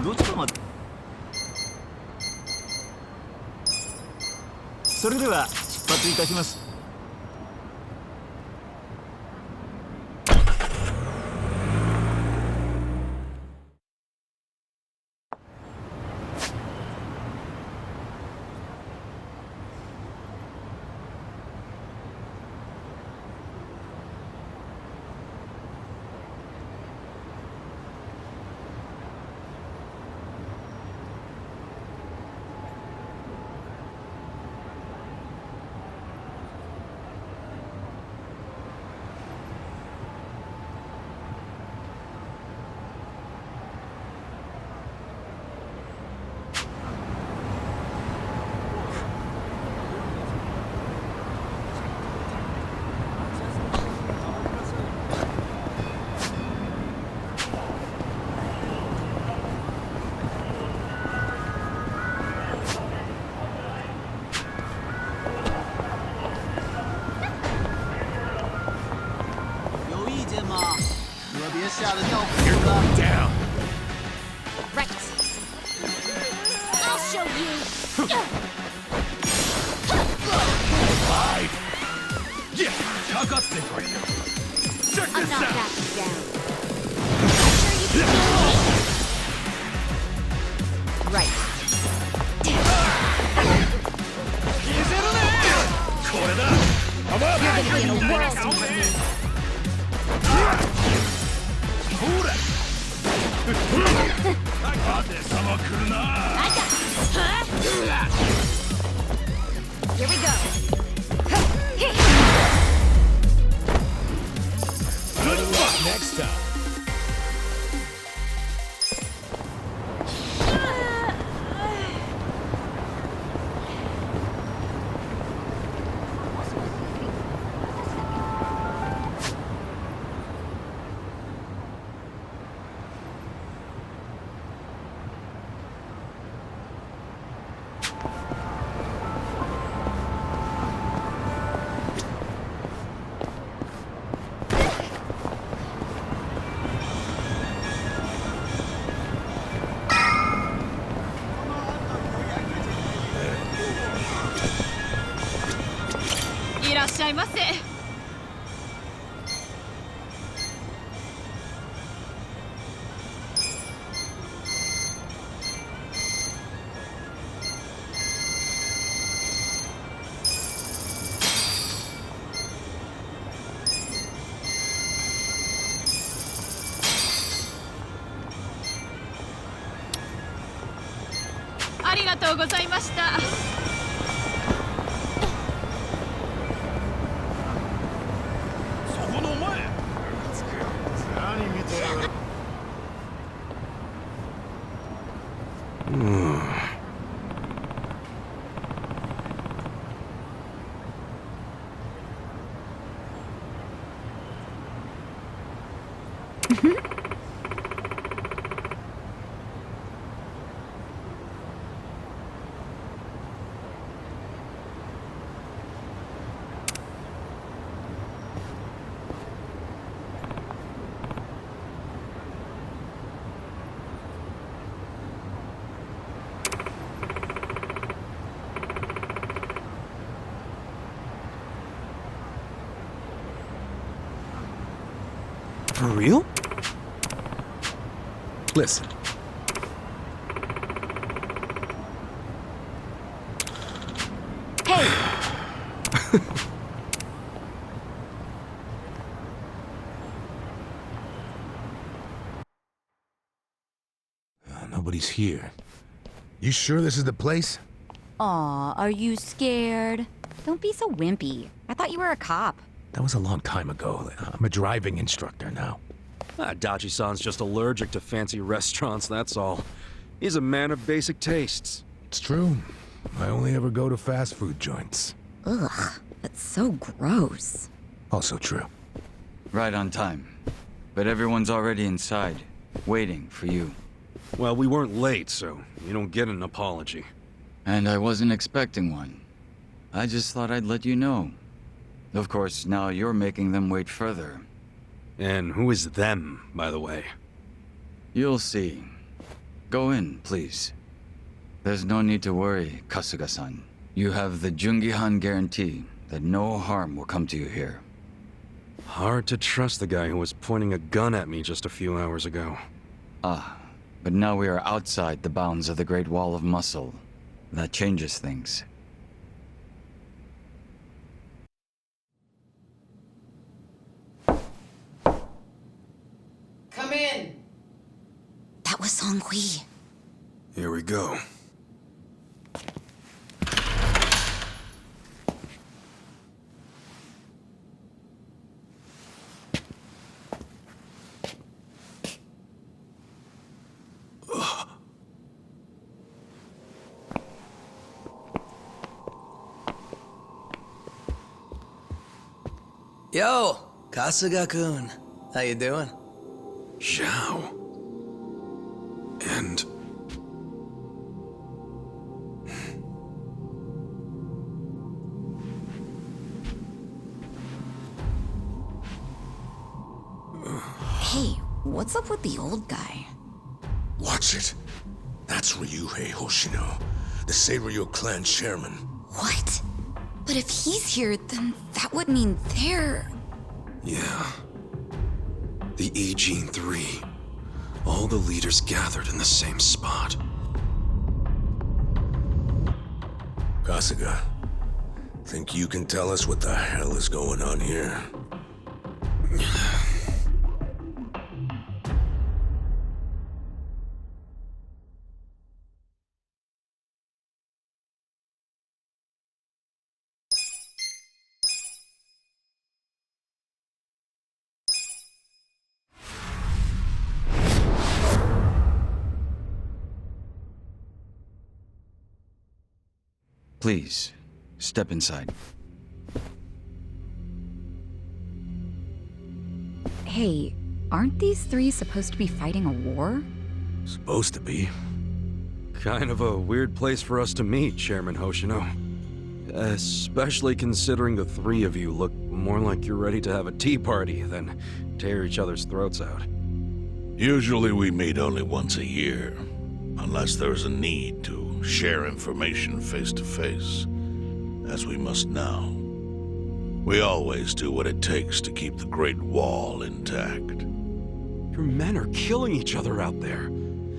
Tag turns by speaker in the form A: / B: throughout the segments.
A: どちらまで。それでは出発いたします。
B: You're down.
C: Right. I'll show you.
B: Five. Yeah, かかってこいよ. Check
C: I'm
B: this
C: not
B: out.
C: backing down. I'm sure you can do it. Right.
B: これだ. Come on.
C: You're gonna be in a whirlwind with me.
B: ほら. 派手さも来るな.
C: I got this. Huh? Here we go.
B: Good luck next time.
D: For real? Listen.
C: Hey!
B: Nobody's here. You sure this is the place?
C: Aw, are you scared? Don't be so wimpy. I thought you were a cop.
B: That was a long time ago. I'm a driving instructor now.
D: Dachi-san's just allergic to fancy restaurants, that's all. He's a man of basic tastes.
B: It's true. I only ever go to fast food joints.
C: Ugh, that's so gross.
B: Also true.
E: Right on time. But everyone's already inside, waiting for you.
D: Well, we weren't late, so you don't get an apology.
E: And I wasn't expecting one. I just thought I'd let you know. Of course, now you're making them wait further.
D: And who is them, by the way?
E: You'll see. Go in, please. There's no need to worry, Kasuga-san. You have the Jungihan guarantee that no harm will come to you here.
D: Hard to trust the guy who was pointing a gun at me just a few hours ago.
E: Ah, but now we are outside the bounds of the Great Wall of Muscle. That changes things.
F: Come in!
C: That was Song Hui.
D: Here we go.
F: Yo, Kasuga-kun. How you doing?
D: Zhao. And...
C: Hey, what's up with the old guy?
B: Watch it. That's Ryuhei Hoshino, the Seiryu clan chairman.
C: What? But if he's here, then that would mean they're...
D: yeah. The E-Gene 3. All the leaders gathered in the same spot.
B: Kasuga, think you can tell us what the hell is going on here?
E: Please, step inside.
C: Hey, aren't these three supposed to be fighting a war?
D: Supposed to be. Kind of a weird place for us to meet, Chairman Hoshino. Especially considering the three of you look more like you're ready to have a tea party than tear each other's throats out.
G: Usually we meet only once a year, unless there's a need to share information face to face, as we must now. We always do what it takes to keep the Great Wall intact.
D: Your men are killing each other out there.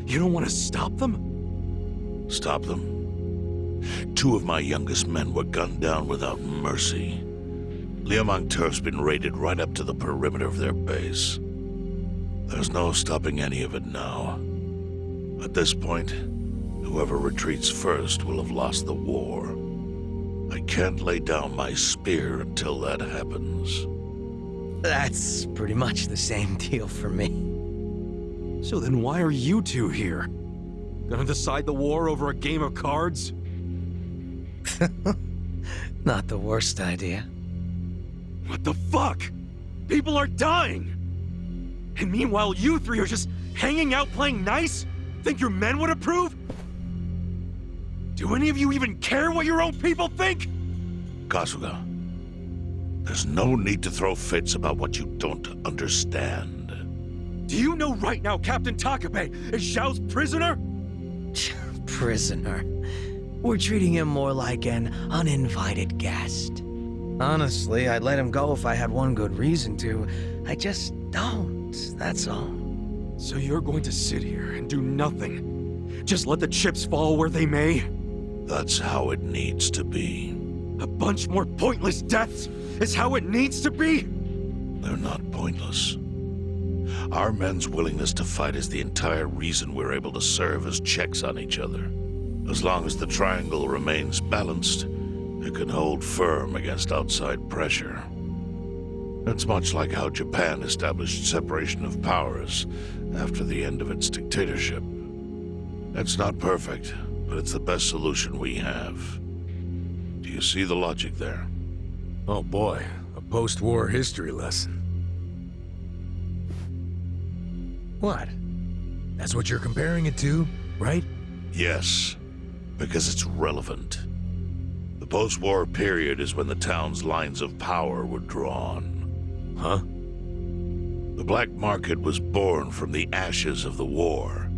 D: You don't want to stop them?
G: Stop them? 2 of my youngest men were gunned down without mercy. Liamangtur's been raided right up to the perimeter of their base. There's no stopping any of it now. At this point, whoever retreats first will have lost the war. I can't lay down my spear until that happens.
F: That's pretty much the same deal for me.
D: So then why are you two here? Gonna decide the war over a game of cards?
F: Not the worst idea.
D: What the fuck? People are dying! And meanwhile you three are just hanging out playing nice? Think your men would approve? Do any of you even care what your own people think?
G: Kasuga, there's no need to throw fits about what you don't understand.
D: Do you know right now Captain Takabe is Zhao's prisoner?
F: Prisoner. We're treating him more like an uninvited guest. Honestly, I'd let him go if I had one good reason to. I just don't, that's all.
D: So you're going to sit here and do nothing? Just let the chips fall where they may?
G: That's how it needs to be.
D: A bunch more pointless deaths is how it needs to be?
G: They're not pointless. Our men's willingness to fight is the entire reason we're able to serve as checks on each other. As long as the triangle remains balanced, it can hold firm against outside pressure. It's much like how Japan established separation of powers after the end of its dictatorship. It's not perfect, but it's the best solution we have. Do you see the logic there?
B: Oh boy, a post-war history lesson. What? That's what you're comparing it to, right?
G: Yes, because it's relevant. The post-war period is when the town's lines of power were drawn.
B: Huh?
G: The black market was born from the ashes of the war,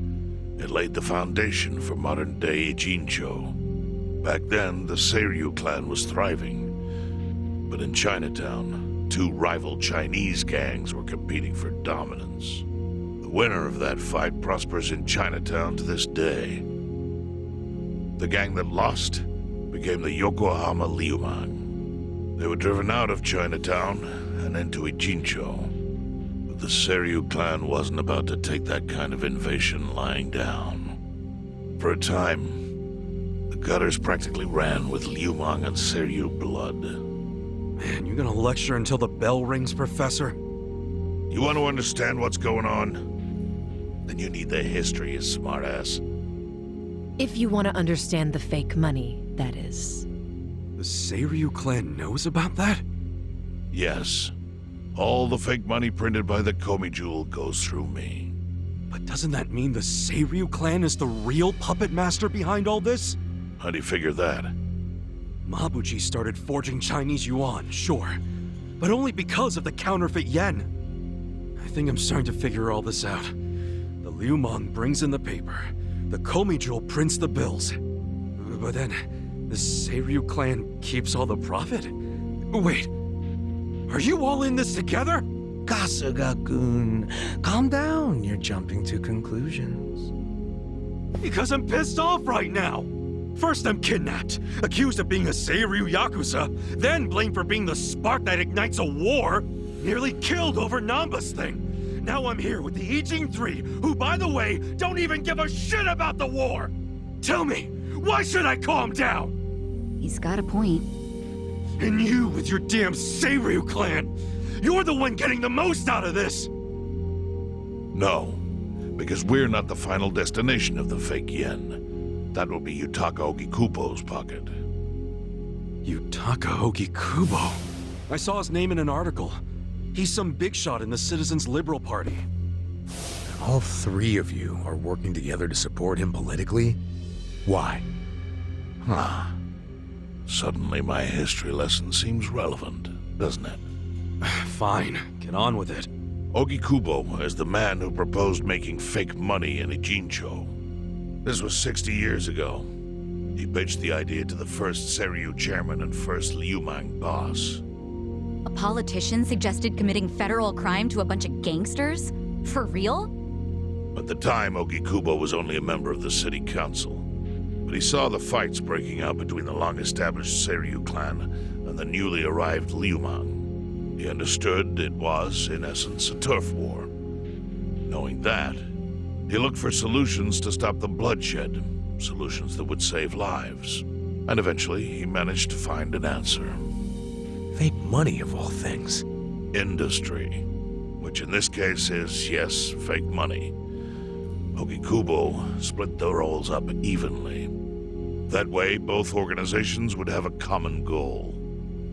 G: It laid the foundation for modern-day Jinzhou. Back then, the Seiryu clan was thriving. But in Chinatown, two rival Chinese gangs were competing for dominance. The winner of that fight prospers in Chinatown to this day. The gang that lost became the Yokohama Liumang. They were driven out of Chinatown and into Ijincho. But the Seiryu clan wasn't about to take that kind of invasion lying down. For a time, the gutters practically ran with Liumang and Seiryu blood.
D: Man, you gonna lecture until the bell rings, Professor?
G: You want to understand what's going on? Then you need the history, you smartass.
H: If you want to understand the fake money, that is.
D: The Seiryu clan knows about that?
G: Yes. All the fake money printed by the Komi Jewel goes through me.
D: But doesn't that mean the Seiryu clan is the real puppet master behind all this?
G: How do you figure that?
D: Mabuchi started forging Chinese yuan, sure. But only because of the counterfeit yen. I think I'm starting to figure all this out. The Liumang brings in the paper. The Komi Jewel prints the bills. But then, the Seiryu clan keeps all the profit? Wait, are you all in this together?
F: Kasuga-kun, calm down. You're jumping to conclusions.
D: Because I'm pissed off right now. First I'm kidnapped, accused of being a Seiryu Yakuza, then blamed for being the spark that ignites a war, nearly killed over Namba's thing. Now I'm here with the Ijing Three, who, by the way, don't even give a shit about the war! Tell me, why should I calm down?
C: He's got a point.
D: And you with your damn Seiryu clan! You're the one getting the most out of this!
G: No, because we're not the final destination of the fake yen. That will be Yutaka Ogikubo's pocket.
D: Yutaka Ogikubo? I saw his name in an article. He's some big shot in the Citizens Liberal Party.
B: All three of you are working together to support him politically? Why?
G: Huh. Suddenly my history lesson seems relevant, doesn't it?
D: Fine, get on with it.
G: Ogikubo is the man who proposed making fake money in Ijincho. This was 60 years ago. He pitched the idea to the first Seiryu chairman and first Liumang boss.
C: A politician suggested committing federal crime to a bunch of gangsters? For real?
G: At the time, Ogikubo was only a member of the city council. But he saw the fights breaking out between the long-established Seiryu clan and the newly arrived Liumang. He understood it was, in essence, a turf war. Knowing that, he looked for solutions to stop the bloodshed, solutions that would save lives. And eventually, he managed to find an answer.
B: Fake money, of all things.
G: Industry. Which in this case is, yes, fake money. Ogikubo split the roles up evenly. That way, both organizations would have a common goal.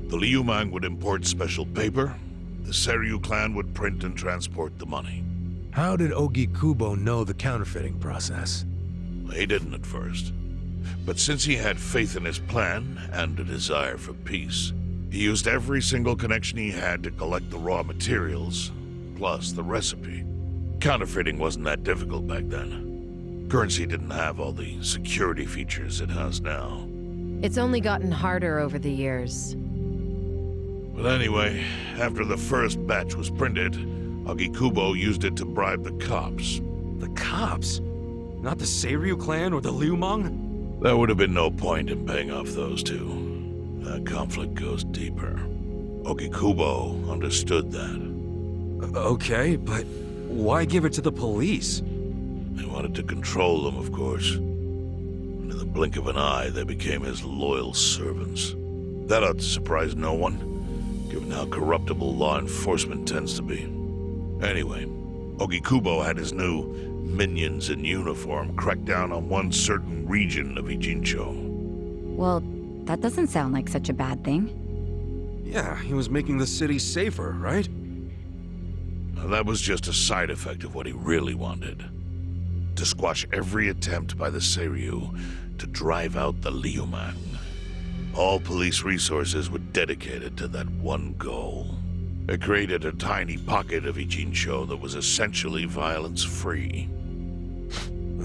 G: The Liumang would import special paper, the Seiryu clan would print and transport the money.
B: How did Ogikubo know the counterfeiting process?
G: He didn't at first. But since he had faith in his plan and a desire for peace, he used every single connection he had to collect the raw materials, plus the recipe. Counterfeiting wasn't that difficult back then. Currency didn't have all the security features it has now.
H: It's only gotten harder over the years.
G: But anyway, after the first batch was printed, Ogikubo used it to bribe the cops.
D: The cops? Not the Seiryu clan or the Liumang?
G: There would have been no point in paying off those two. That conflict goes deeper. Ogikubo understood that.
D: Okay, but why give it to the police?
G: They wanted to control them, of course. And in the blink of an eye, they became his loyal servants. That ought to surprise no one, given how corruptible law enforcement tends to be. Anyway, Ogikubo had his new minions in uniform crack down on one certain region of Ijincho.
C: Well, that doesn't sound like such a bad thing.
D: Yeah, he was making the city safer, right?
G: Now, that was just a side effect of what he really wanted. To squash every attempt by the Seiryu to drive out the Liumang. All police resources were dedicated to that one goal. It created a tiny pocket of Ijincho that was essentially violence-free.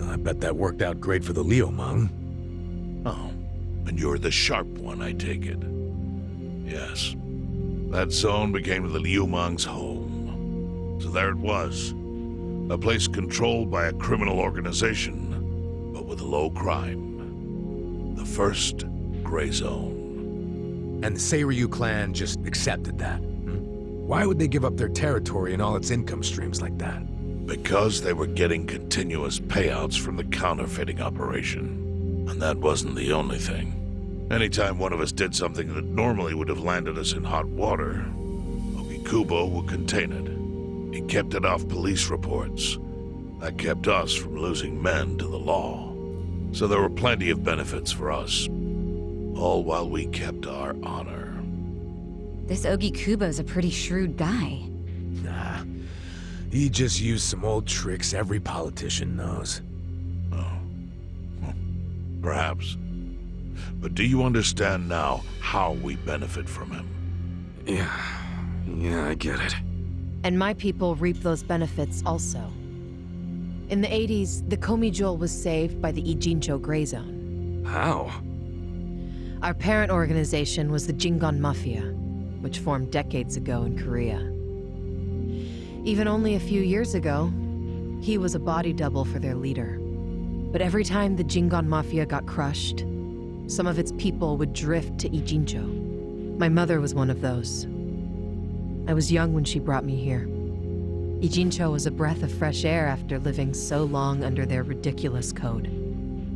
B: I bet that worked out great for the Liumang.
G: Oh, and you're the sharp one, I take it. Yes. That zone became the Liumang's home. So there it was. A place controlled by a criminal organization, but with low crime. The first gray zone.
B: And the Seiryu clan just accepted that. Why would they give up their territory and all its income streams like that?
G: Because they were getting continuous payouts from the counterfeiting operation. And that wasn't the only thing. Anytime one of us did something that normally would have landed us in hot water, Ogikubo would contain it. He kept it off police reports. That kept us from losing men to the law. So there were plenty of benefits for us. All while we kept our honor.
C: This Ogikubo's a pretty shrewd guy.
B: Nah. He just used some old tricks every politician knows.
G: Oh. Perhaps. But do you understand now how we benefit from him?
D: Yeah, I get it.
H: And my people reap those benefits also. In the 80s, the Komijul was saved by the Ijincho Gray Zone.
D: How?
H: Our parent organization was the Jingon Mafia, which formed decades ago in Korea. Even only a few years ago, he was a body double for their leader. But every time the Jingon Mafia got crushed, some of its people would drift to Ijincho. My mother was one of those. I was young when she brought me here. Ijincho was a breath of fresh air after living so long under their ridiculous code.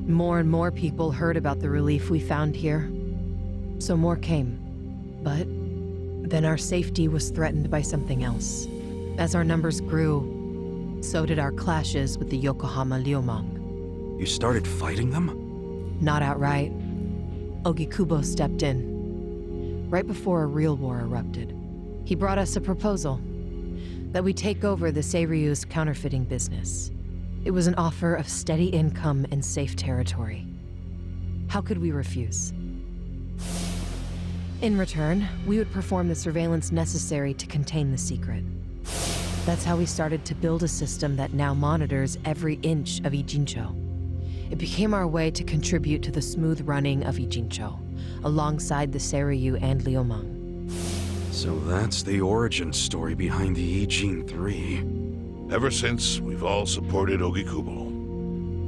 H: More and more people heard about the relief we found here, so more came. But then our safety was threatened by something else. As our numbers grew, so did our clashes with the Yokohama Liumang.
D: You started fighting them?
H: Not outright. Ogikubo stepped in, right before a real war erupted. He brought us a proposal, that we take over the Seiryu's counterfeiting business. It was an offer of steady income and safe territory. How could we refuse? In return, we would perform the surveillance necessary to contain the secret. That's how we started to build a system that now monitors every inch of Ijincho. It became our way to contribute to the smooth running of Ijincho, alongside the Seiryu and Liumang.
D: So that's the origin story behind the Ijin 3.
G: Ever since, we've all supported Ogikubo.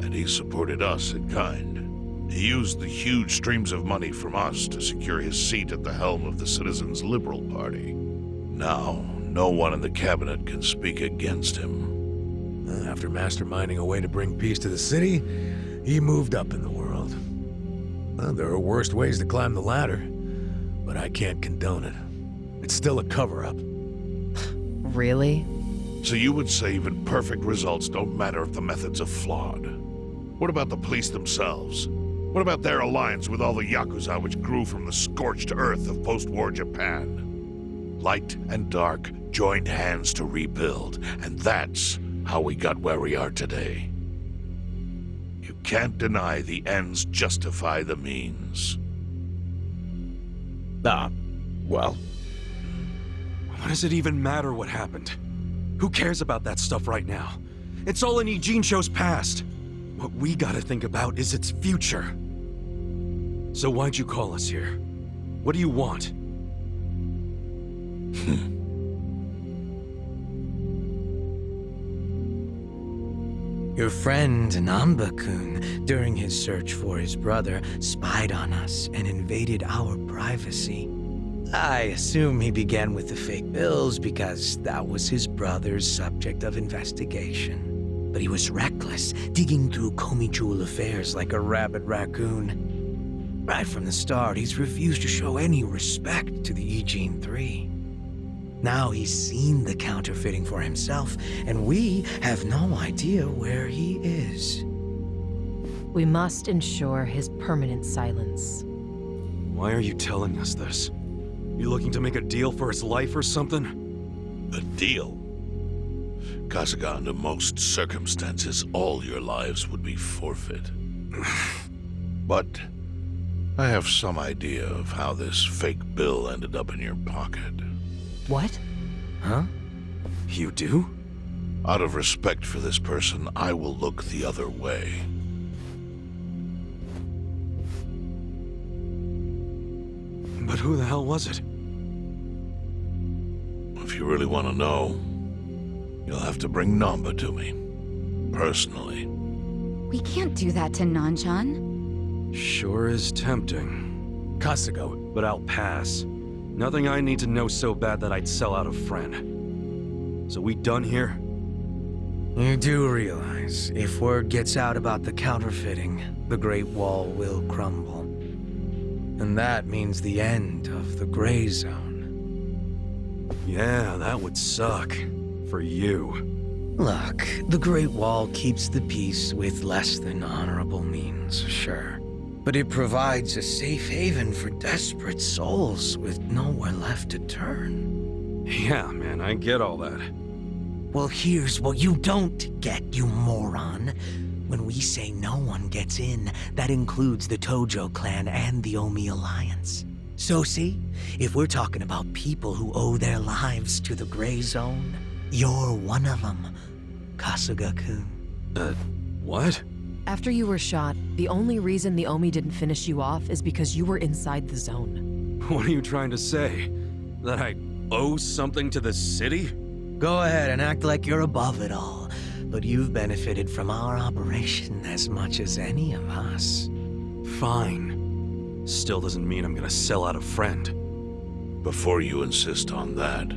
G: And he supported us in kind. He used the huge streams of money from us to secure his seat at the helm of the Citizens' Liberal Party. Now, no one in the cabinet can speak against him.
B: After masterminding a way to bring peace to the city, he moved up in the world. Well, there are worse ways to climb the ladder, but I can't condone it. It's still a cover-up.
H: Really?
G: So you would say even perfect results don't matter if the methods are flawed? What about the police themselves? What about their alliance with all the Yakuza which grew from the scorched earth of post-war Japan? Light and dark joined hands to rebuild, and that's how we got where we are today. You can't deny the ends justify the means.
B: Well,
D: What does it even matter what happened? Who cares about that stuff right now? It's all in Ijincho's past. What we gotta think about is its future. So why'd you call us here? What do you want?
F: Your friend Namba-kun, during his search for his brother, spied on us and invaded our privacy. I assume he began with the fake bills because that was his brother's subject of investigation. But he was reckless, digging through Komijul affairs like a rabid raccoon. Right from the start, he's refused to show any respect to the Ijin 3. Now he's seen the counterfeiting for himself, and we have no idea where he is.
H: We must ensure his permanent silence.
D: Why are you telling us this? You looking to make a deal for his life or something?
G: A deal? Kasuga, under most circumstances, all your lives would be forfeit. But I have some idea of how this fake bill ended up in your pocket.
H: What?
F: Huh?
D: You do?
G: Out of respect for this person, I will look the other way.
D: But who the hell was it?
G: If you really want to know, you'll have to bring Namba to me. Personally.
C: We can't do that to Nanshan.
D: Sure is tempting.
B: Kasuga,
D: But I'll pass. Nothing I need to know so bad that I'd sell out a friend. So we done here?
F: You do realize, if word gets out about the counterfeiting, the Great Wall will crumble. And that means the end of the Gray Zone.
D: Yeah, that would suck. For you.
F: Look, the Great Wall keeps the peace with less than honorable means, sure. But it provides a safe haven for desperate souls with nowhere left to turn.
D: Yeah, man, I get all that.
F: Well, here's what you don't get, you moron. When we say no one gets in, that includes the Tojo clan and the Omi Alliance. So see, if we're talking about people who owe their lives to the Gray Zone, you're one of them, Kasuga-kun.
D: What?
H: After you were shot, the only reason the Omi didn't finish you off is because you were inside the zone.
D: What are you trying to say? That I owe something to the city?
F: Go ahead and act like you're above it all, but you've benefited from our operation as much as any of us.
D: Fine. Still doesn't mean I'm gonna sell out a friend.
G: Before you insist on that,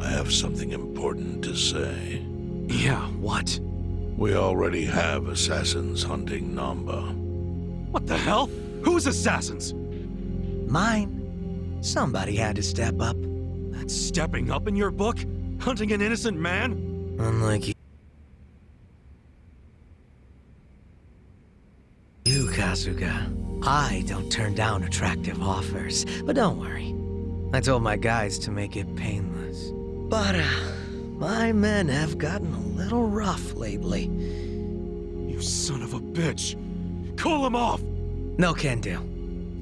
G: I have something important to say.
D: Yeah, what?
G: We already have assassins hunting Namba.
D: What the hell? Who's assassins?
F: Mine. Somebody had to step up.
D: That's stepping up in your book? Hunting an innocent man?
F: Unlike you, Kasuga. I don't turn down attractive offers, but don't worry. I told my guys to make it painless. But, my men have gotten a little rough lately.
D: You son of a bitch! Call him off!
F: No can do.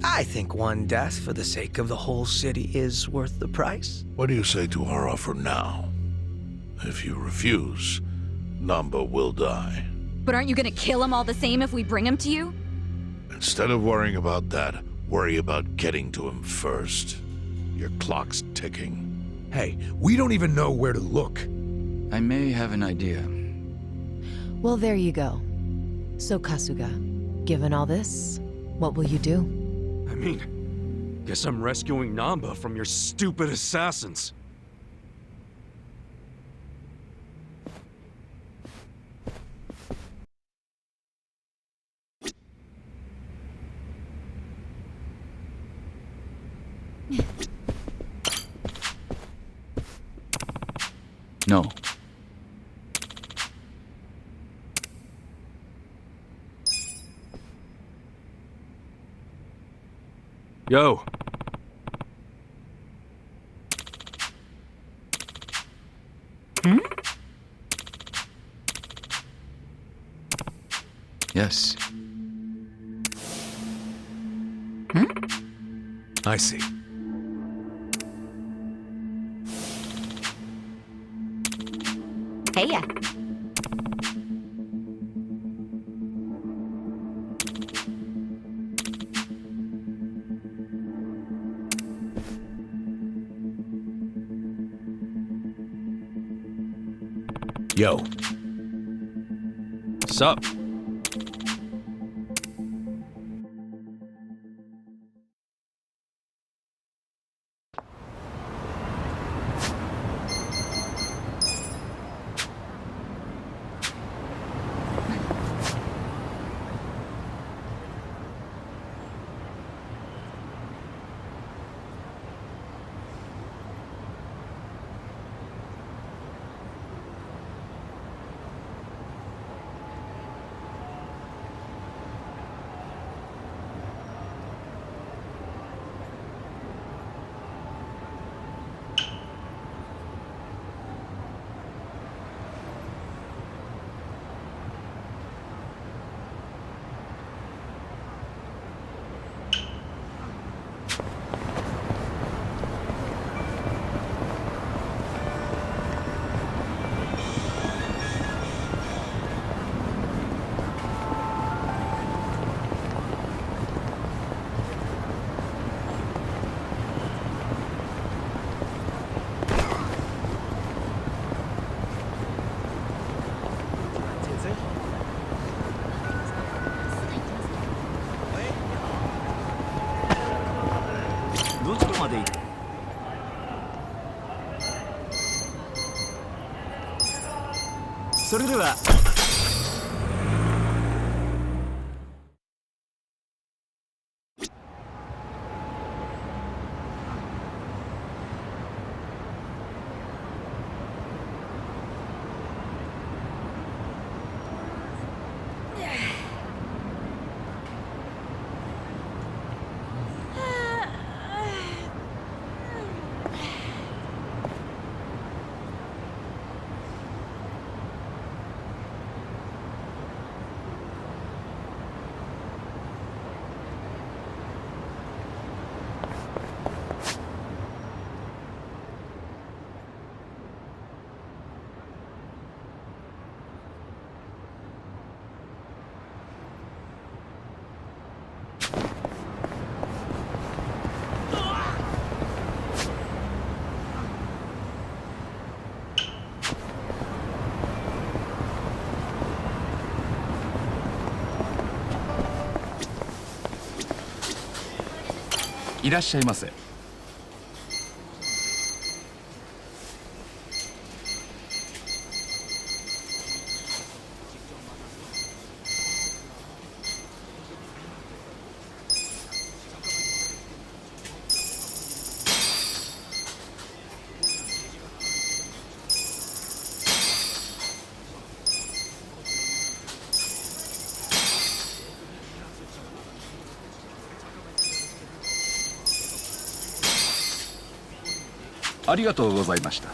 F: I think one death for the sake of the whole city is worth the price.
G: What do you say to our offer now? If you refuse, Namba will die.
C: But aren't you gonna kill him all the same if we bring him to you?
G: Instead of worrying about that, worry about getting to him first. Your clock's ticking.
B: hey, we don't even know where to look.
E: I may have an idea.
H: Well, there you go. So, Kasuga, given all this, what will you do?
D: I mean, guess I'm rescuing Namba from your stupid assassins.
E: No.
D: Yo.
E: Yes.
B: I see.
C: Hey ya.
B: Yo,
D: Sup?
A: れでは。
I: いらっしゃいませ。ありがとうございました。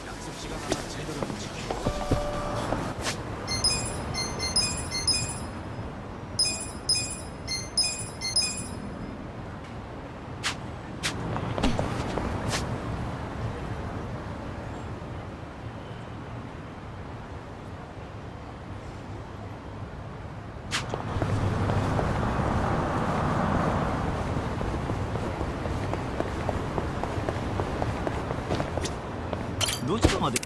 A: どちらまで。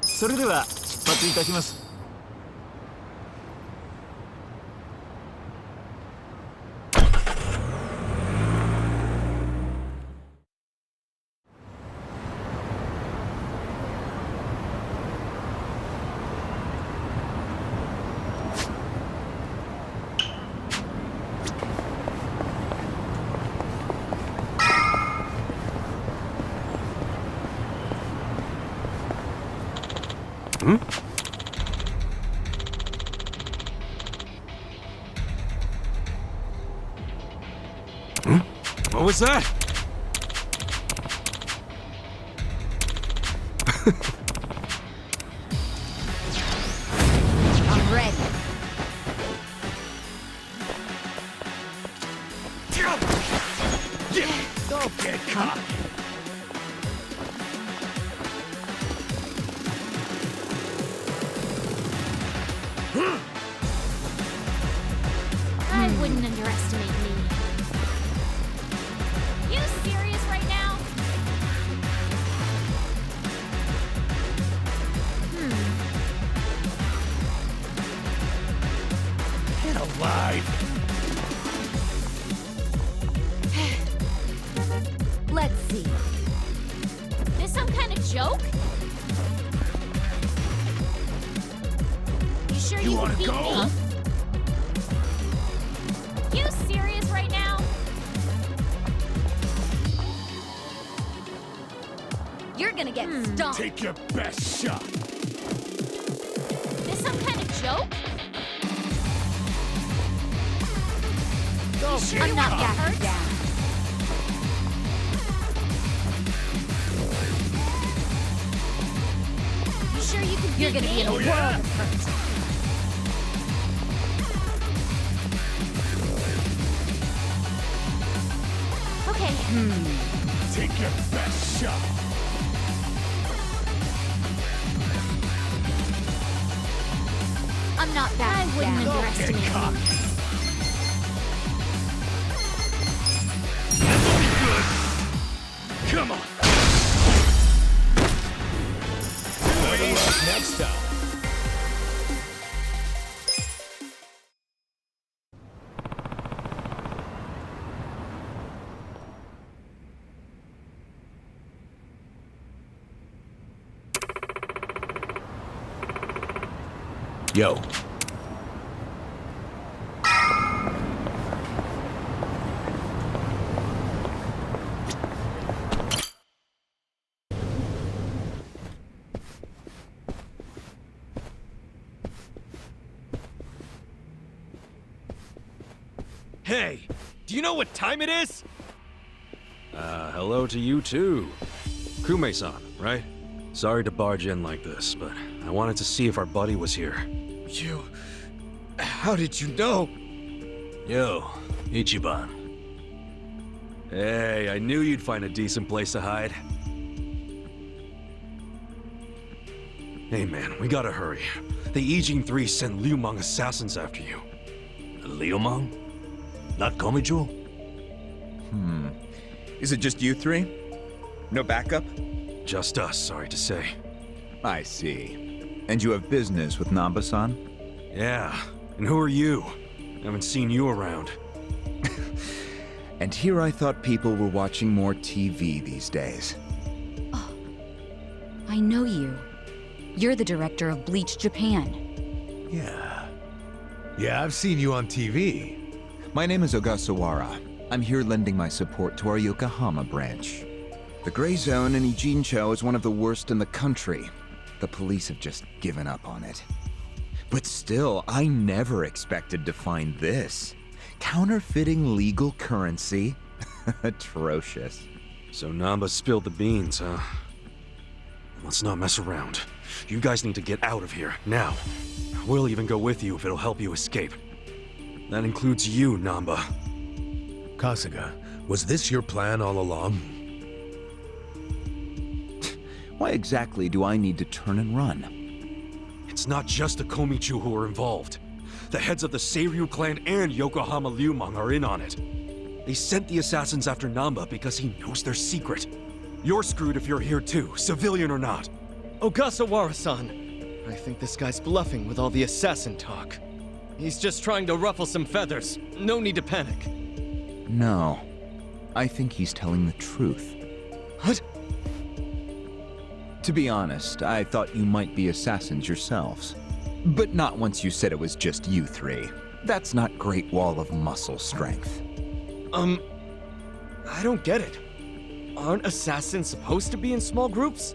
A: それでは出発いたします。
D: What was that?
C: I'm ready.
B: Don't get caught.
J: I wouldn't underestimate me. You serious right now?
B: Get alive.
C: Let's see.
J: This some kind of joke? You sure you
B: wanna
J: can beat
B: go?
J: me? You serious right now?
C: You're gonna get stomped.
B: Take your best shot.
J: This some kind of joke?
B: Don't get
C: I'm not
B: caught.
C: backing down.
J: You sure you can
C: You're
J: beat
C: gonna
J: me?
C: be in a world of hurt.
J: Okay.
B: Take your best shot.
C: I'm not
J: I
C: backing
J: wouldn't
C: down.
J: underestimate
B: Get caught.
J: me.
B: Come on. Better luck next time. Yo.
D: Hey, do you know what time it is? Hello to you too. Kume-san, right? Sorry to barge in like this, but I wanted to see if our buddy was here.
F: You... How did you know?
B: Yo, Ichiban.
D: Hey, I knew you'd find a decent place to hide. Hey man, we gotta hurry. The Ijin 3 sent Liu Mang assassins after you.
B: Liu Mang? Not Komichu?
K: Is it just you three? No backup?
D: Just us, sorry to say.
K: I see. And you have business with Namba-san?
D: Yeah, and who are you? Haven't seen you around.
K: And here I thought people were watching more TV these days.
C: I know you. You're the director of Bleach Japan.
B: Yeah. Yeah, I've seen you on TV.
K: My name is Ogasawara. I'm here lending my support to our Yokohama branch. The Gray Zone in Ijincho is one of the worst in the country. The police have just given up on it. But still, I never expected to find this. Counterfeiting legal currency? Atrocious.
D: So Namba spilled the beans, huh? Let's not mess around. You guys need to get out of here, now. We'll even go with you if it'll help you escape. That includes you, Namba.
B: Kasuga, was this your plan all along?
K: Why exactly do I need to turn and run?
D: It's not just the Komichu who are involved. The heads of the Seiryu clan and Yokohama Liu Mang are in on it. They sent the assassins after Namba because he knows their secret. You're screwed if you're here too, civilian or not.
F: Ogasawara-san. I think this guy's bluffing with all the assassin talk. He's just trying to ruffle some feathers. No need to panic.
K: No. I think he's telling the truth.
F: What?
K: To be honest, I thought you might be assassins yourselves. But not once you said it was just you three. That's not Great Wall of muscle strength.
F: I don't get it. Aren't assassins supposed to be in small groups?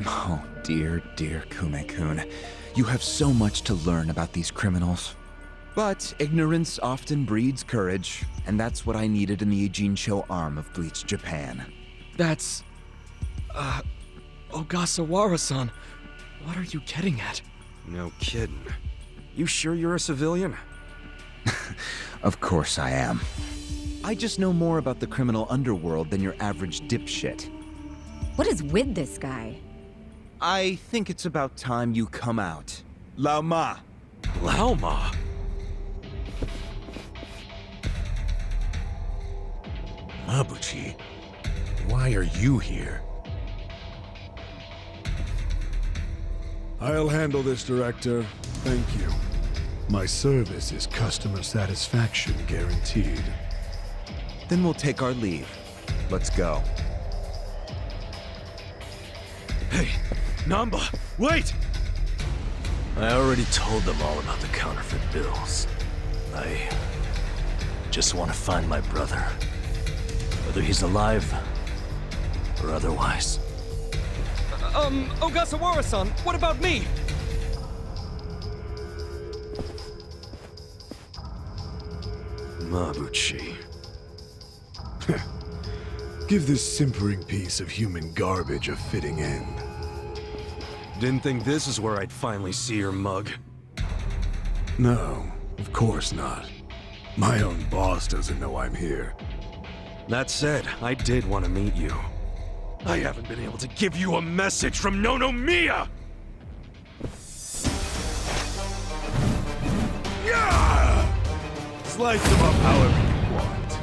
K: Oh, dear, dear Kume-kun. You have so much to learn about these criminals. But ignorance often breeds courage, and that's what I needed in the Ijincho arm of Bleach Japan.
F: That's... Ogasawara-san, what are you getting at?
D: No kidding. You sure you're a civilian?
K: Of course I am. I just know more about the criminal underworld than your average dipshit.
C: What is with this guy?
K: I think it's about time you come out. Lao Ma!
D: Lao Ma?
B: Mabuchi, why are you here?
L: I'll handle this, Director. Thank you. My service is customer satisfaction guaranteed.
K: Then we'll take our leave. Let's go.
D: Hey, Namba, wait!
B: I already told them all about the counterfeit bills. I just want to find my brother. Whether he's alive or otherwise.
F: Ogasawara-san, what about me?
D: Mabuchi.
L: Give this simpering piece of human garbage a fitting end.
D: Didn't think this is where I'd finally see your mug.
L: No, of course not. My own boss doesn't know I'm here.
D: That said, I did want to meet you. I haven't been able to give you a message from Nonomiya!
L: Yeah! Slice them up however you want.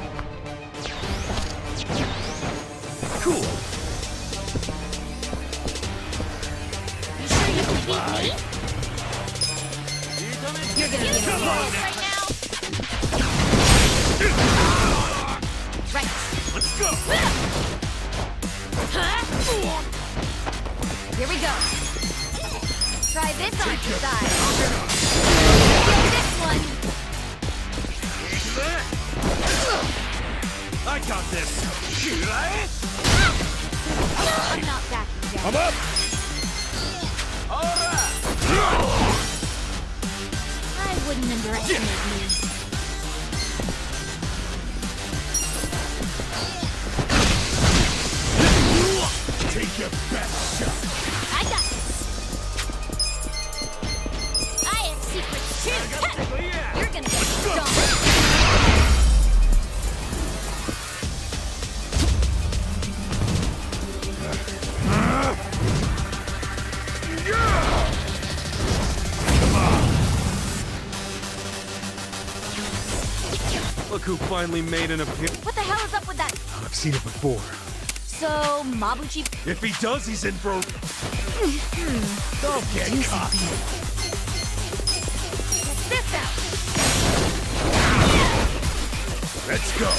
J: Cool. You sure you can beat me? You're gonna get close right now. Right.
G: Let's go!
J: Huh? Here we go. Try this on your side. This one.
D: I got this.
J: I'm not backing down.
D: I'm up.
J: I wouldn't underestimate me.
G: Take your best shot.
J: I got this. I have secrets too. You're gonna get stoned.
D: Look who finally made an appearance.
J: What the hell is up with that?
L: I've seen it before.
J: So, Mabuchi...
D: If he does, he's in for a... Don't get caught.
J: Check this out.
D: Let's go.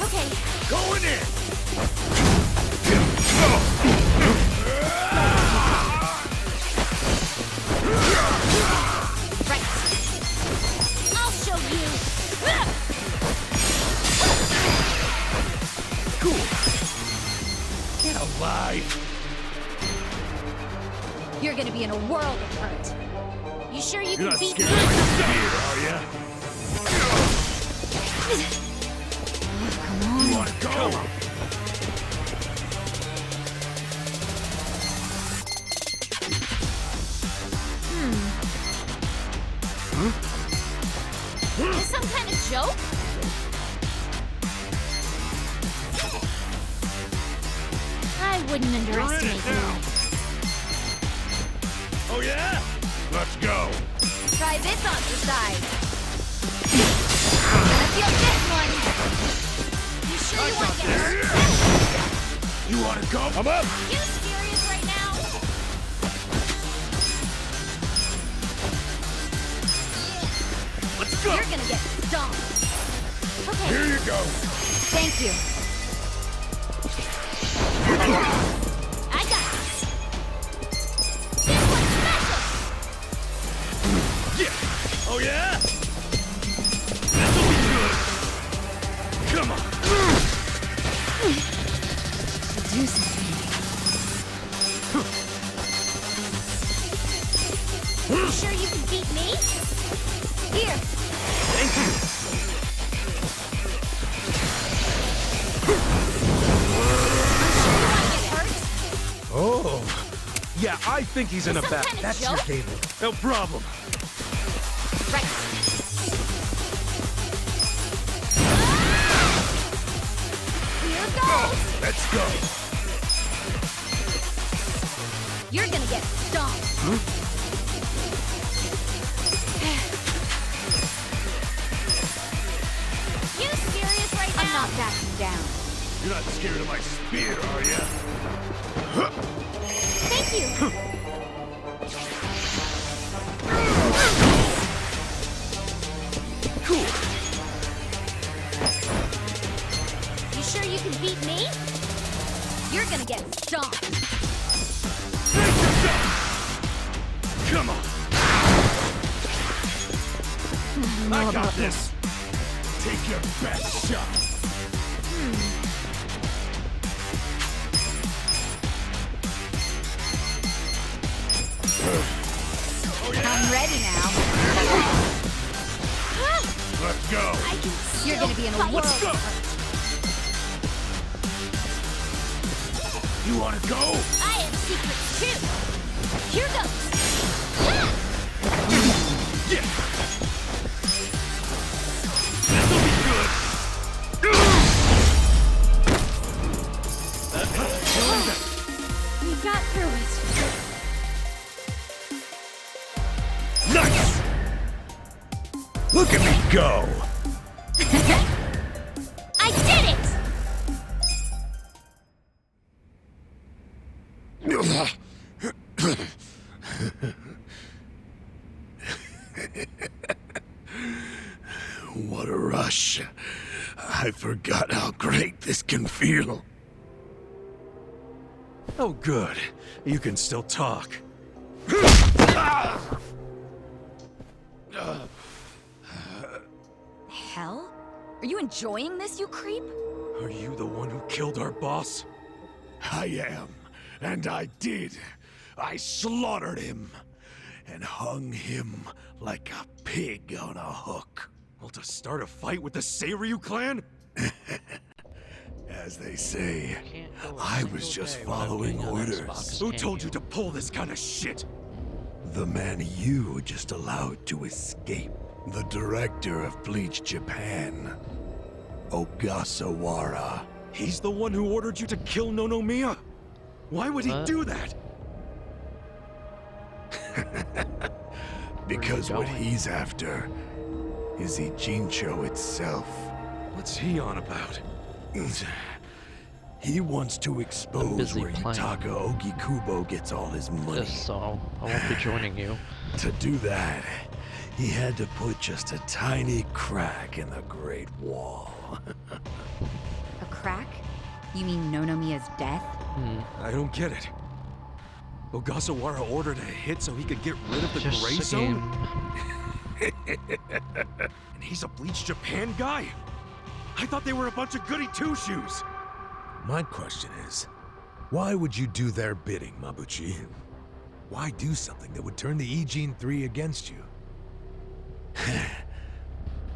J: Okay.
D: Going in.
J: Right. I'll show you.
D: Cool. Get alive.
J: You're gonna be in a world of hurt. You sure you
D: You're
J: can
D: not
J: beat
D: scared
J: me?
D: of my spear, are ya?
J: Come on.
D: You wanna go? Come on.
J: Is this some kind of joke? I wouldn't underestimate you.
D: Oh yeah? Let's go.
J: Try this on the side. Gonna feel this one. You sure you want to get hurt?
D: You wanna go? I'm up.
J: You serious right now?
D: Let's go.
J: You're gonna get stomped. Okay.
D: Here you go.
J: Thank you. I got this. This one's special.
D: Yeah. Oh yeah? This'll be good. Come on.
J: Do something. You sure you can beat me? Here.
D: Thank you. Oh. Yeah, I think he's in a
J: Some
D: bad...
J: kind of
D: That's
J: joke?
D: your table. No problem.
J: Right. Here goes.
D: Let's go.
J: You're gonna get stomped. You serious right now? I'm not backing down.
D: You're not scared of my spear, are ya?
J: Thank you.
D: Cool.
J: You sure you can beat me? You're gonna get stomped.
D: Come on. I got this. Take your best shot.
C: I'm ready now.
D: Let's go.
J: I can
C: You're gonna be in a
J: fight.
C: world
D: Let's go.
C: of hurt.
D: You wanna go?
J: I have secrets too. Here goes.
D: Yeah. This'll be good.
J: We got through it.
D: Nice. Look at me go.
J: I did it!
G: What a rush. I forgot how great this can feel.
D: Oh, good. You can still talk.
C: Hell? Are you enjoying this, you creep?
D: Are you the one who killed our boss?
L: I am, and I did. I slaughtered him and hung him like a pig on a hook.
D: Well, to start a fight with the Seiryu clan?
L: As they say, I was just following orders.
D: Who told you to pull this kind of shit?
L: The man you just allowed to escape. The director of Bleach Japan, Ogasawara.
D: He's the one who ordered you to kill Nonomiya? Why would he do that?
L: Because what he's after is Ijincho itself.
D: What's he on about?
L: He wants to expose where Yutaka Ogikubo gets all his money.
M: So I won't be joining you.
L: To do that, he had to put just a tiny crack in the Great Wall.
C: A crack? You mean Nonomiya's death?
D: I don't get it. Ogasawara ordered a hit so he could get rid of the
M: Just
D: Gray
M: a
D: Zone? And he's a Bleach Japan guy? I thought they were a bunch of goody two-shoes.
L: My question is, why would you do their bidding, Mabuchi? Why do something that would turn the Ijin 3 against you?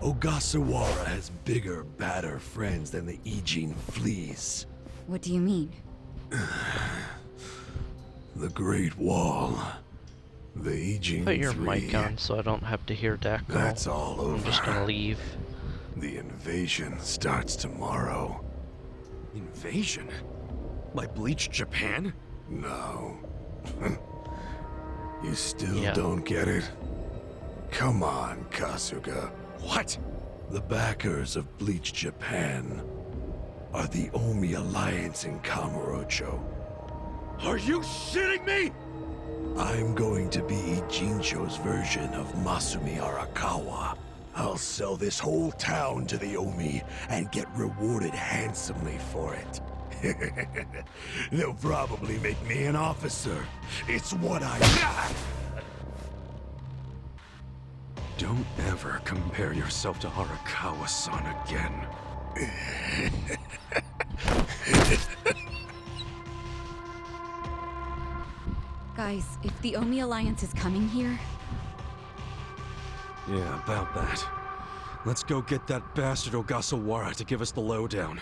L: Ogasawara has bigger, badder friends than the Ijin fleas.
C: What do you mean?
L: The Great Wall. The Ijin
M: Put your
L: 3.
M: mic on so I don't have to hear Dako.
L: That's all over.
M: I'm just gonna leave.
L: The invasion starts tomorrow.
D: Invasion? By Bleach Japan?
L: No. You still
M: Yeah.
L: don't get it? Come on, Kasuga.
D: What?
L: The backers of Bleach Japan are the Omi Alliance in Kamurocho.
D: Are you shitting me?
L: I'm going to be Ijincho's version of Masumi Arakawa. I'll sell this whole town to the Omi and get rewarded handsomely for it. They'll probably make me an officer. It's what I...
D: Don't ever compare yourself to Arakawa-san again.
C: Guys, if the Omi Alliance is coming here...
D: Yeah, about that. Let's go get that bastard Ogasawara to give us the lowdown.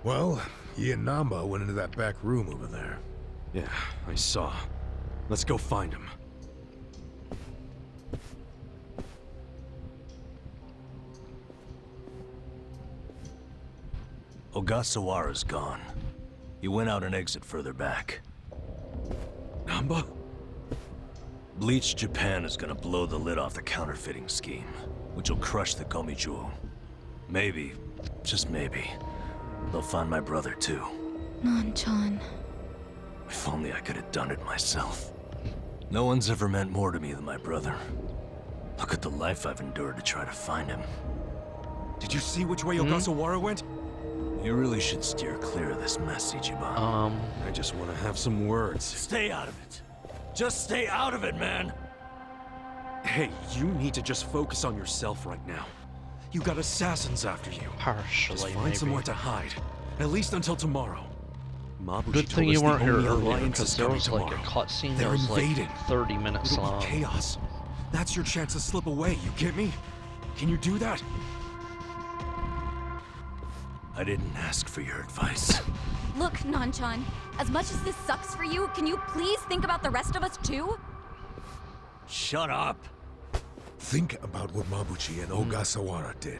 L: Well, he and Namba went into that back room over there.
D: Yeah, I saw. Let's go find him.
B: Ogasawara's gone. He went out an exit further back.
D: Namba?
B: Bleach Japan is gonna blow the lid off the counterfeiting scheme, which will crush the Gomijuo. Maybe, just maybe, they'll find my brother too.
C: Nan-chan...
B: If only I could have done it myself. No one's ever meant more to me than my brother. Look at the life I've endured to try to find him.
D: Did you see which way Ogasawara went?
B: You really should steer clear of this mess, Ichiban.
D: I just want to have some words.
B: Stay out of it. Just stay out of it, man!
D: Hey, you need to just focus on yourself right now. You got assassins after you.
M: Partially,
D: Just find
M: maybe.
D: somewhere to hide. At least until tomorrow. Mabuchi
M: Good thing
D: told
M: you
D: us
M: weren't
D: the
M: here
D: Omi
M: earlier,
D: Alliance
M: because
D: is
M: there
D: coming
M: was like a
D: tomorrow.
M: cutscene that
D: They're
M: was
D: invading.
M: like 30 minutes
D: It'll
M: long.
D: be chaos. That's your chance to slip away, you get me? Can you do that?
B: I didn't ask for your advice.
C: Look, Nan-chan, as much as this sucks for you, can you please think about the rest of us too?
B: Shut up!
L: Think about what Mabuchi and Ogasawara did.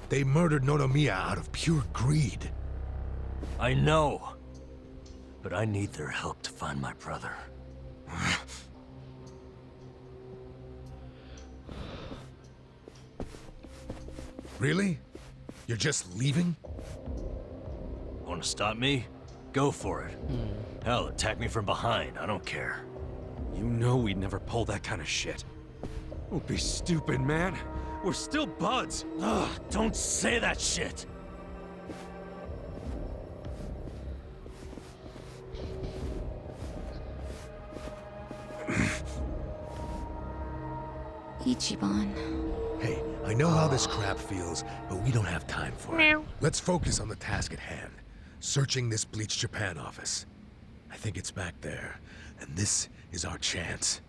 L: They murdered Nonomiya out of pure greed.
B: I know. But I need their help to find my brother.
L: Really? You're just leaving?
B: Want to stop me? Go for it. Hell, attack me from behind. I don't care.
D: You know we'd never pull that kind of shit. Don't be stupid, man. We're still buds.
B: Ugh, don't say that shit!
C: Ichiban.
L: Hey, I know how this crap feels, but we don't have time for it. Let's focus on the task at hand. Searching this Bleach Japan office. I think it's back there, and this is our chance.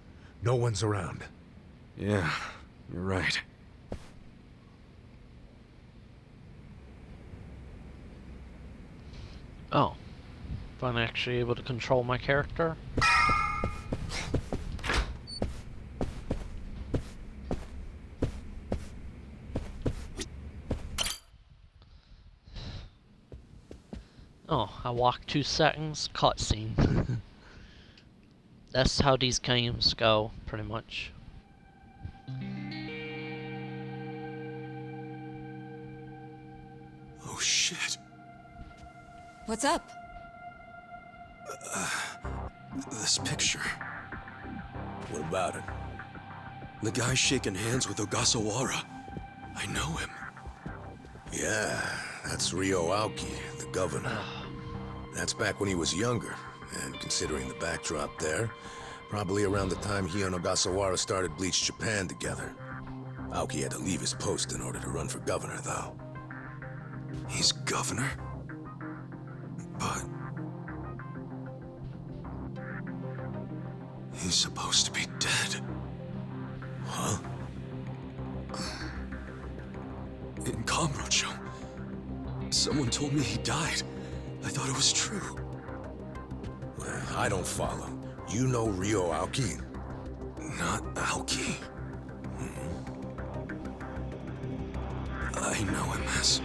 L: No one's around.
D: Yeah, you're right.
M: Oh. If I'm actually able to control my character? Oh, I walk 2 seconds, cutscene. That's how these games go, pretty much.
L: Oh shit.
C: What's up?
L: This picture. What about it? The guy shaking hands with Ogasawara. I know him. Yeah, that's Ryo Aoki, the governor. That's back when he was younger, and considering the backdrop there, probably around the time he and Ogasawara started Bleach Japan together. Aoki had to leave his post in order to run for governor, though. He's governor? But... he's supposed to be dead. Huh? In Kamurocho, someone told me he died. I thought it was true. Well, I don't follow. You know Ryo Aoki? Not Aoki. I know him as...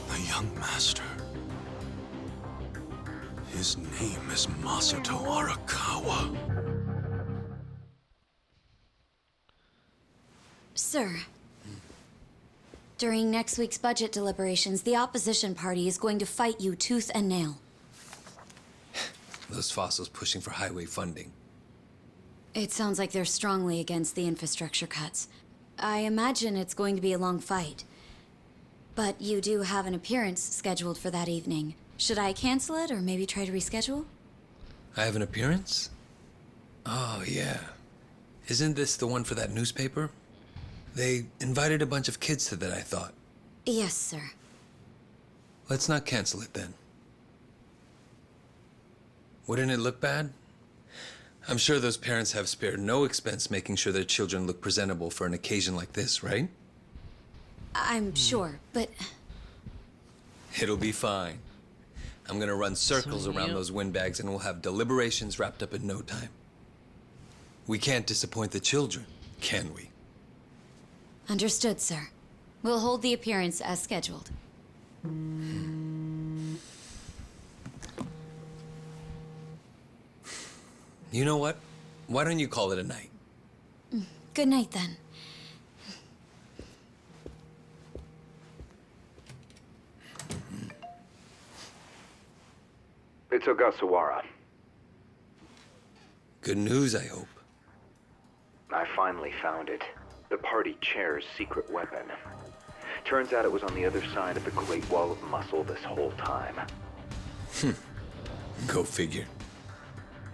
L: the young master. His name is Masato Arakawa.
J: Sir, during next week's budget deliberations, the opposition party is going to fight you tooth and nail.
N: Those fossils pushing for highway funding.
J: It sounds like they're strongly against the infrastructure cuts. I imagine it's going to be a long fight. But you do have an appearance scheduled for that evening. Should I cancel it or maybe try to reschedule?
N: I have an appearance? Oh, yeah. Isn't this the one for that newspaper? They invited a bunch of kids to that, I thought.
J: Yes, sir.
N: Let's not cancel it then. Wouldn't it look bad? I'm sure those parents have spared no expense making sure their children look presentable for an occasion like this, right?
J: I'm sure, but...
N: It'll be fine. I'm gonna run circles around
M: yeah.
N: those windbags and we'll have deliberations wrapped up in no time. We can't disappoint the children, can we?
J: Understood, sir. We'll hold the appearance as scheduled.
N: You know what? Why don't you call it a night?
J: Good night, then.
O: It's Ogasawara.
N: Good news, I hope.
O: I finally found it. The party chair's secret weapon. Turns out it was on the other side of the Great Wall of Muscle this whole time.
N: Go figure.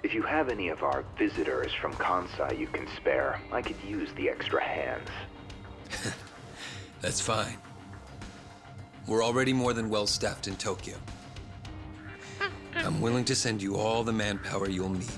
O: If you have any of our visitors from Kansai you can spare, I could use the extra hands.
N: That's fine. We're already more than well-staffed in Tokyo. I'm willing to send you all the manpower you'll need.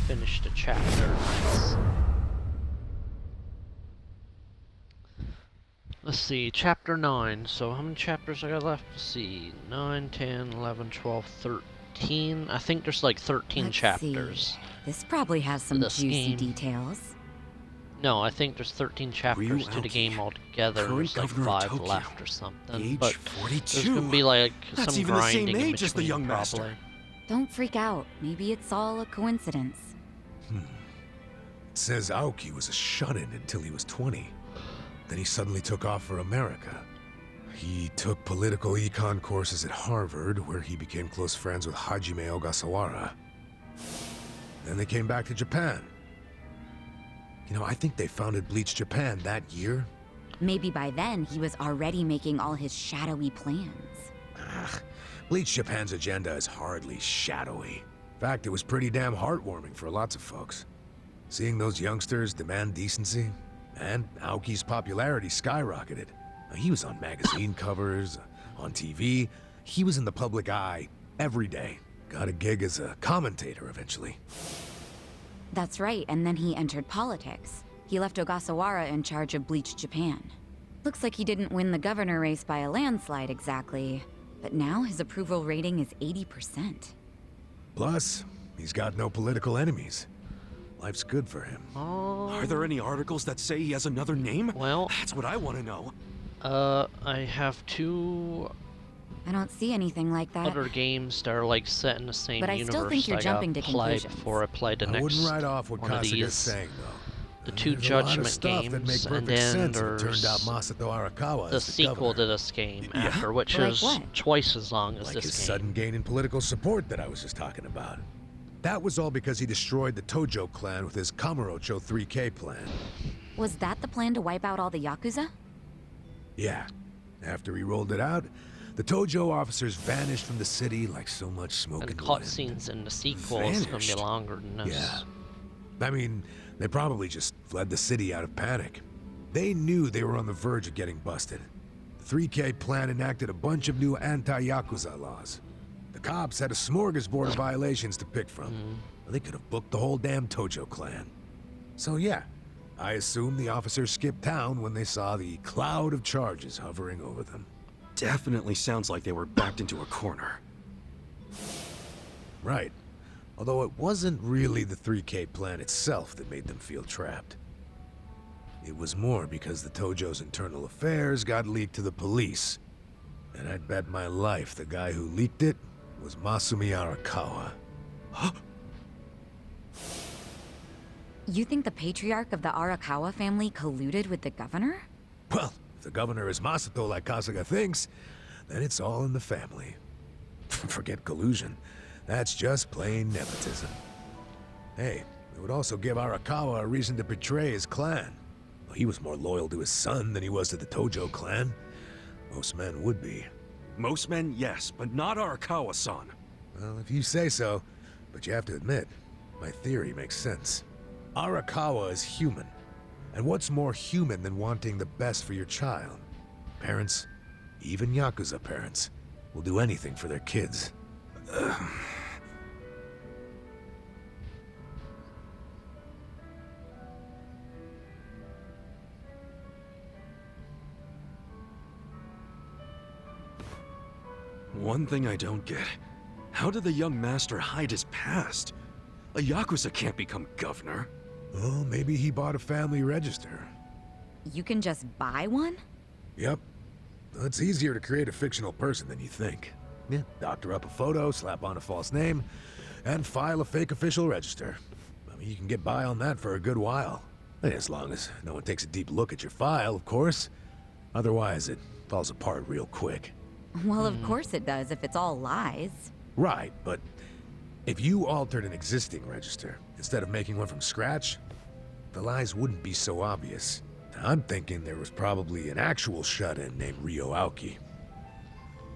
M: Finish the chapter. Nice. Let's see, chapter 9. So how many chapters I got left? Let's see, 9, 10, 11, 12, 13. I think there's like 13
C: Let's
M: chapters.
C: see. This probably has some
M: This
C: juicy
M: game.
C: details.
M: No, I think there's 13 chapters to the game altogether. There's like 5 left or something.
D: Age
M: But
D: 42.
M: there's gonna be like
D: That's
M: some
D: even the same
M: grinding in
D: age as the
M: between,
D: young master.
M: probably.
C: Don't freak out. Maybe it's all a coincidence.
L: It says Aoki was a shut-in until he was 20. Then he suddenly took off for America. He took political econ courses at Harvard, where he became close friends with Hajime Ogasawara. Then they came back to Japan. You know, I think they founded Bleach Japan that year.
C: Maybe by then he was already making all his shadowy plans.
L: Bleach Japan's agenda is hardly shadowy. In fact, it was pretty damn heartwarming for lots of folks. Seeing those youngsters demand decency, and Aoki's popularity skyrocketed. He was on magazine covers, on TV. He was in the public eye every day. Got a gig as a commentator eventually.
C: That's right, and then he entered politics. He left Ogasawara in charge of Bleach Japan. Looks like he didn't win the governor race by a landslide exactly, but now his approval rating is 80%.
L: Plus, he's got no political enemies. Life's good for him.
D: Are there any articles that say he has another name?
M: Well,
D: that's what I want to know.
M: I have 2
C: I don't see anything like that.
M: other games that are like set in the same
C: But I
M: universe.
C: still think you're
M: I
C: jumping
M: gotta
C: to
M: play
C: conclusions.
M: before I play the
L: I
M: next
L: wouldn't write off what
M: one of
L: Kasuga's
M: these.
L: saying, though.
M: The 2
L: There's a lot of
M: Judgment
L: stuff that make
M: games, and
L: perfect
M: then
L: sense if it turned
M: there's
L: out Masato Arakawa
M: the
L: as the
M: sequel
L: governor.
M: to this game after, which
C: Like
M: is
C: what?
M: twice as long as
L: Like
M: this
L: his
M: game.
L: sudden gain in political support that I was just talking about. That was all because he destroyed the Tojo clan with his Kamurocho 3K plan.
C: Was that the plan to wipe out all the Yakuza?
L: Yeah. After he rolled it out, the Tojo officers vanished from the city like so much smoke
M: And
L: in the
M: cutscenes in the sequel is gonna be
L: Vanished?
M: longer than this.
L: Yeah. I mean, they probably just fled the city out of panic. They knew they were on the verge of getting busted. The 3K plan enacted a bunch of new anti-Yakuza laws. The cops had a smorgasbord of violations to pick from. They could have booked the whole damn Tojo clan. So yeah, I assume the officers skipped town when they saw the cloud of charges hovering over them.
D: Definitely sounds like they were backed into a corner.
L: Right. Although it wasn't really the 3K plan itself that made them feel trapped. It was more because the Tojo's internal affairs got leaked to the police. And I'd bet my life the guy who leaked it was Masumi Arakawa.
C: You think the patriarch of the Arakawa family colluded with the governor?
L: Well, if the governor is Masato like Kasuga thinks, then it's all in the family. Forget collusion. That's just plain nepotism. Hey, it would also give Arakawa a reason to betray his clan. Well, he was more loyal to his son than he was to the Tojo clan. Most men would be.
D: Most men, yes, but not Arakawa-san.
L: Well, if you say so, but you have to admit, my theory makes sense. Arakawa is human. And what's more human than wanting the best for your child? Parents, even Yakuza parents, will do anything for their kids.
D: One thing I don't get. How did the young master hide his past? A Yakuza can't become governor.
L: Oh, maybe he bought a family register.
C: You can just buy one?
L: Yep. It's easier to create a fictional person than you think. Yeah, doctor up a photo, slap on a false name, and file a fake official register. I mean, you can get by on that for a good while. As long as no one takes a deep look at your file, of course. Otherwise, it falls apart real quick.
C: Well, of course it does if it's all lies.
L: Right, but if you altered an existing register instead of making one from scratch, the lies wouldn't be so obvious. I'm thinking there was probably an actual shut-in named Ryo Aoki.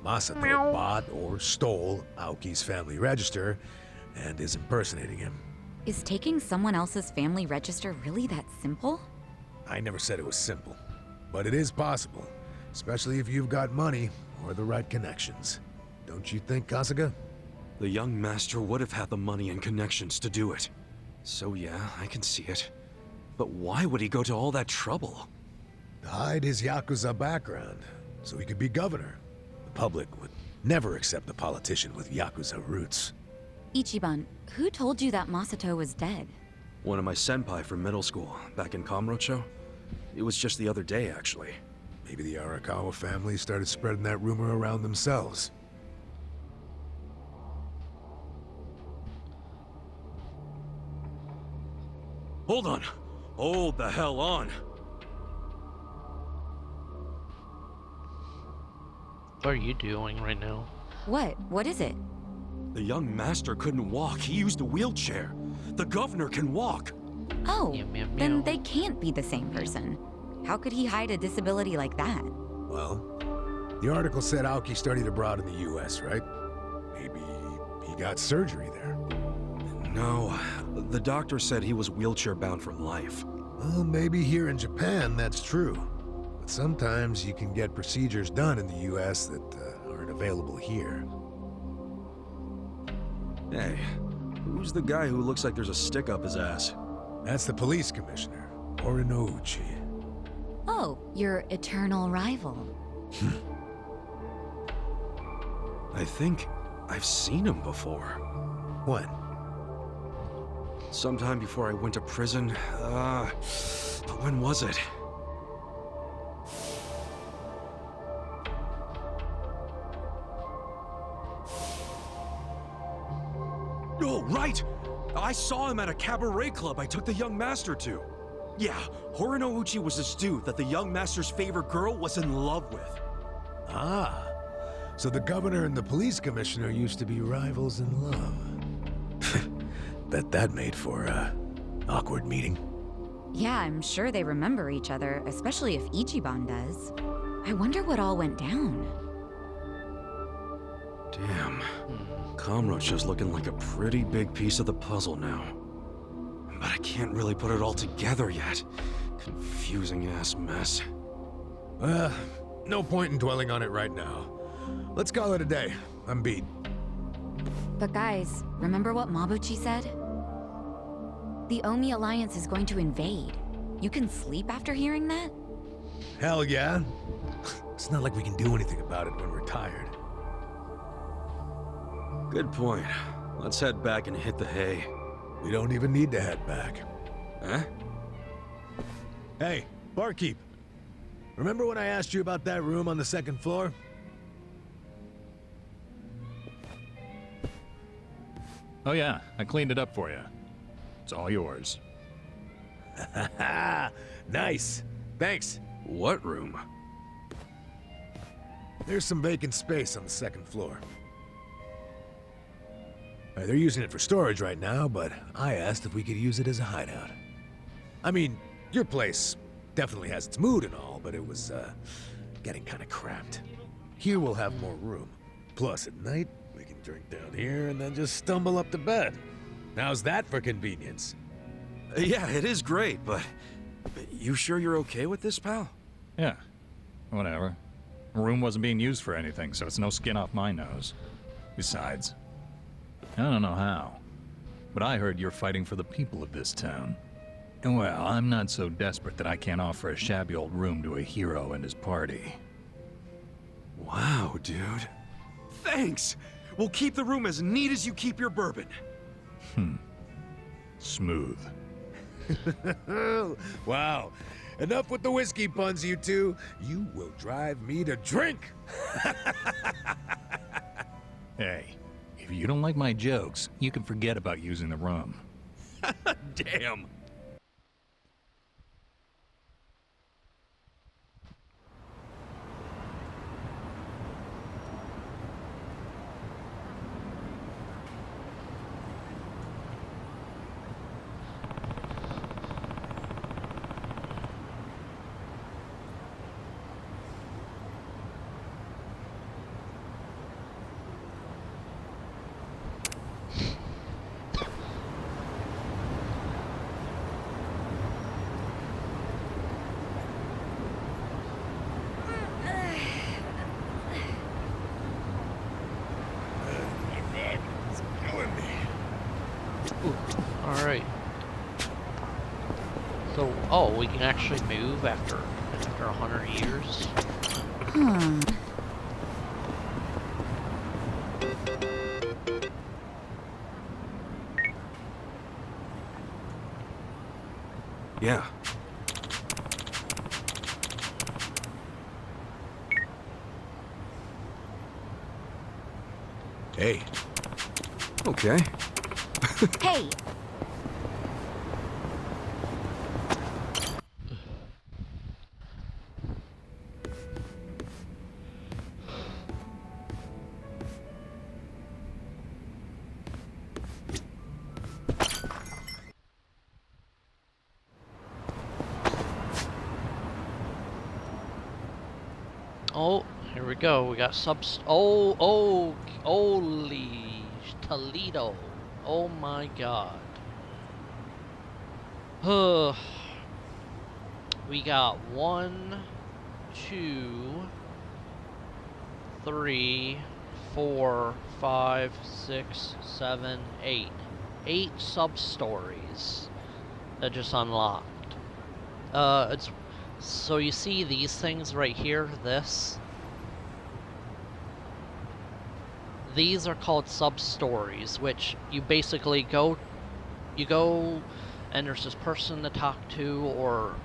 L: Masato bought or stole Aoki's family register and is impersonating him.
C: Is taking someone else's family register really that simple?
L: I never said it was simple, but it is possible, especially if you've got money or the right connections. Don't you think, Kasuga?
D: The young master would have had the money and connections to do it. So yeah, I can see it. But why would he go to all that trouble?
L: To hide his Yakuza background, so he could be governor. The public would Never accept a politician with Yakuza roots.
C: Ichiban, who told you that Masato was dead?
D: One of my senpai from middle school, back in Kamurocho. It was just the other day, actually.
L: Maybe the Arakawa family started spreading that rumor around themselves.
D: Hold on! Hold the hell on!
M: What are you doing right now?
C: What? What is it?
D: The young master couldn't walk. He used a wheelchair. The governor can walk.
C: Oh,
M: Meow, meow, meow.
C: then they can't be the same person. How could he hide a disability like that?
L: Well, the article said Aoki studied abroad in the US, right? Maybe he got surgery there.
D: No, the doctor said he was wheelchair-bound for life.
L: Well, maybe here in Japan that's true. But sometimes you can get procedures done in the US that aren't available here.
D: Hey, who's the guy who looks like there's a stick up his ass?
L: That's the police commissioner, Orinouchi.
C: Oh, your eternal rival.
D: I think I've seen him before.
L: When?
D: Sometime before I went to prison. But when was it? Oh, right! I saw him at a cabaret club I took the young master to. Yeah, Horinouchi was this dude that the young master's favorite girl was in love with.
L: Ah, so the governor and the police commissioner used to be rivals in love. Bet that made for a awkward meeting.
C: Yeah, I'm sure they remember each other, especially if Ichiban does. I wonder what all went down.
D: Damn. Kamurocho's looking like a pretty big piece of the puzzle now. But I can't really put it all together yet. Confusing ass mess.
L: Well, no point in dwelling on it right now. Let's call it a day. I'm beat.
C: But guys, remember what Mabuchi said? The Omi Alliance is going to invade. You can sleep after hearing that?
L: Hell yeah. It's not like we can do anything about it when we're tired.
D: Good point. Let's head back and hit the hay.
L: We don't even need to head back.
D: Huh?
L: Hey, barkeep. Remember when I asked you about that room on the second floor?
I: Oh yeah, I cleaned it up for you. It's all yours.
L: Nice. Thanks.
D: What room?
L: There's some vacant space on the second floor. They're using it for storage right now, but I asked if we could use it as a hideout. I mean, your place definitely has its mood and all, but it was, getting kinda cramped. Here we'll have more room. Plus, at night, we can drink down here and then just stumble up to bed. How's that for convenience?
D: Yeah, it is great, but you sure you're okay with this, pal?
I: Yeah, whatever. The room wasn't being used for anything, so it's no skin off my nose. Besides, I don't know how, but I heard you're fighting for the people of this town. And well, I'm not so desperate that I can't offer a shabby old room to a hero and his party.
D: Wow, dude. Thanks! We'll keep the room as neat as you keep your bourbon.
I: Smooth.
L: Wow. Enough with the whiskey puns, you two. You will drive me to drink.
I: Hey, if you don't like my jokes, you can forget about using the room.
D: Damn.
M: Alright. So, oh, we can actually move after 100 years?
P: Yeah. Hey. Okay.
C: Hey!
M: Oh, here we go. We got holy Toledo. Oh my god. We got 1, 2, 3, 4, 5, 6, 7, 8. 8 sub-stories that just unlocked. It's so you see these things right here, these are called sub-stories, which you basically go and there's this person to talk to or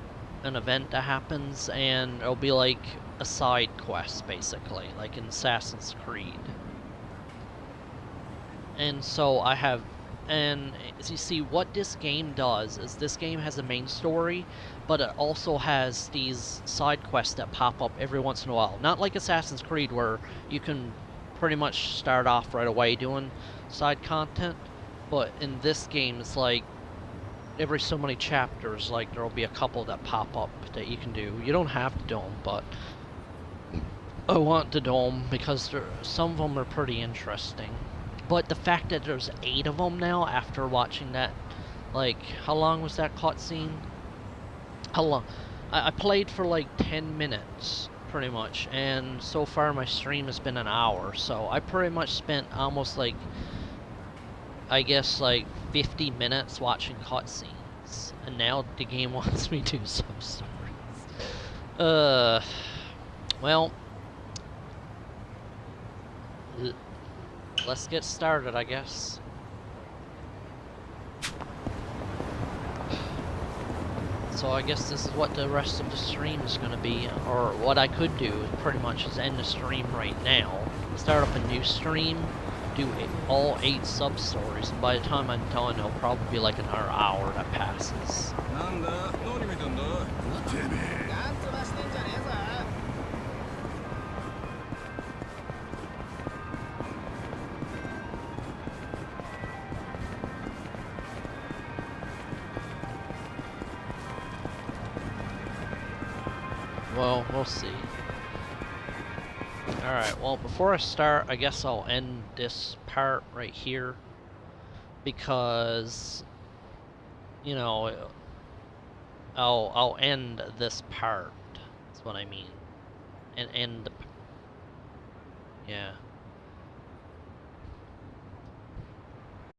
M: an event that happens, and it'll be like a side quest basically, like in Assassin's Creed. And so and as you see, what this game does is this game has a main story, but it also has these side quests that pop up every once in a while. Not like Assassin's Creed where you can pretty much start off right away doing side content, but in this game it's like every so many chapters, like there'll be a couple that pop up that you can do. You don't have to do them, but I want to do them because some of them are pretty interesting. But the fact that there's 8 of them now after watching that, like, how long was that cutscene? How long? I played for like 10 minutes, pretty much, and so far my stream has been an hour, so I pretty much spent almost like, I guess like 50 minutes watching cutscenes, and now the game wants me to do some stories. Well, let's get started, I guess. So I guess this is what the rest of the stream is going to be, or what I could do pretty much is end the stream right now, start up a new stream, do all 8 sub-stories, and by the time I'm done, it'll probably be like another hour that passes. Well, we'll see. Alright, well, before I start, I guess I'll end this part right here, because, you know, I'll end this part, that's what I mean, and end the, yeah.